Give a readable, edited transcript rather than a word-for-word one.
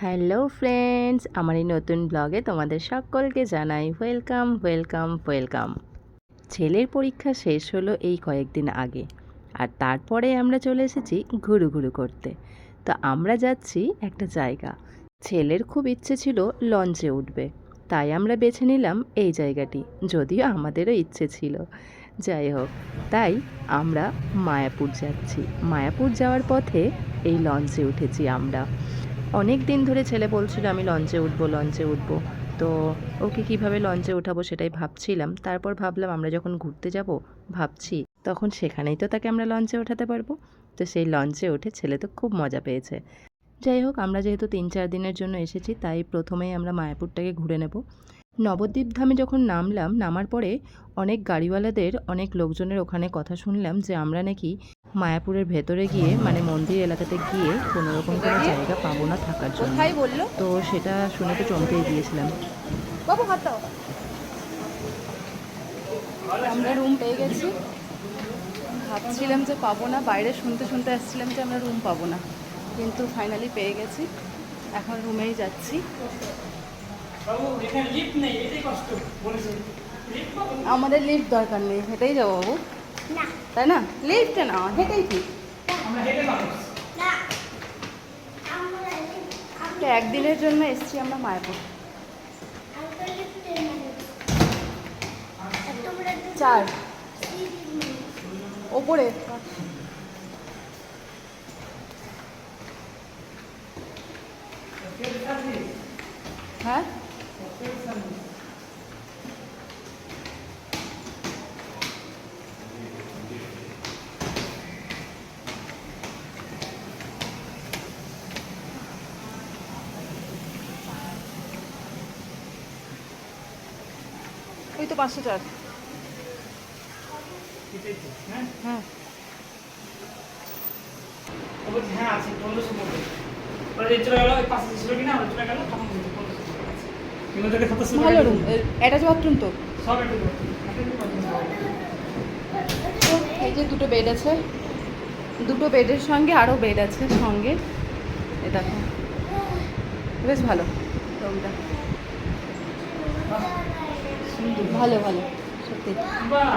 Hello friends, আমার এই নতুন ব্লগে তোমাদের সকলকে জানাই ওয়েলকাম ওয়েলকাম ওয়েলকাম। ছেলের পরীক্ষা শেষ হলো এই কয়েকদিন আগে, আর তারপরে আমরা চলে এসেছি ঘুরু ঘুরু করতে। তো আমরা যাচ্ছি একটা জায়গা। ছেলের খুব ইচ্ছে ছিল লঞ্চে উঠবে, তাই আমরা বেছে নিলাম এই জায়গাটি, যদিও আমাদেরও ইচ্ছে ছিল। যাই হোক, তাই আমরা মায়াপুর যাচ্ছি। মায়াপুর যাওয়ার পথে এই লঞ্চে উঠেছি আমরা। অনেক দিন ধরে ছেলে বলছিল আমি লঞ্চে উঠবো লঞ্চে উঠবো। তো ওকে কিভাবে লঞ্চে ওঠাবো সেটাই ভাবছিলাম। তারপর ভাবলাম আমরা যখন ঘুরতে যাব ভাবছি, তখন সেখানেই তো তাকে আমরা লঞ্চে ওঠাতে পারবো। তো সেই লঞ্চে উঠে ছেলে তো খুব মজা পেয়েছে। যাই হোক, আমরা যেহেতু 3-4 দিনের জন্য এসেছি, তাই প্রথমেই আমরা মায়াপুরটাকে ঘুরে নেব। নবদ্বীপ ধামে যখন নামলাম, নামার পরে অনেক গাড়িওয়ালাদের, অনেক লোকজনের ওখানে কথা শুনলাম যে আমরা নাকি মায়াপুরের ভেতরে গিয়ে, মানে মন্দির এলাকাতে গিয়ে কোনো রকম কোনো জায়গা পাবো না থাকার জন্য। তো সেটা শুনে তো চমকেই গিয়েছিলাম। আমরা রুম পেয়ে গেছি। ভাবছিলাম যে পাবো না, বাইরে শুনতে শুনতে আসছিলাম যে আমরা রুম পাবো না, কিন্তু ফাইনালি পেয়ে গেছি। এখন রুমেই যাচ্ছি। আমাদের লিফট দরকার নেই, হেঁটেই যাবো বাবু, তাই না? লিফটে না, হেঁটেই ঠিক। একদিনের জন্য এসছি আমরা মায়াপুর। 4 ওপরে। হ্যাঁ, ওই তো 504। হ্যাঁ, হ্যাঁ আছে 1500 মধ্যে চলে গেল, ওই পাশে ছিল কিনা ওই চলে গেল, তখন 1500 ভালো রুম, অ্যাটাচ বাথরুম তো। সব একটু এই যে দুটো বেড আছে, দুটো বেডের সঙ্গে আরও বেড আছে সঙ্গে। এ দেখো, বেশ ভালো রুমটা, ভালো ভালো সত্যি। বাহ।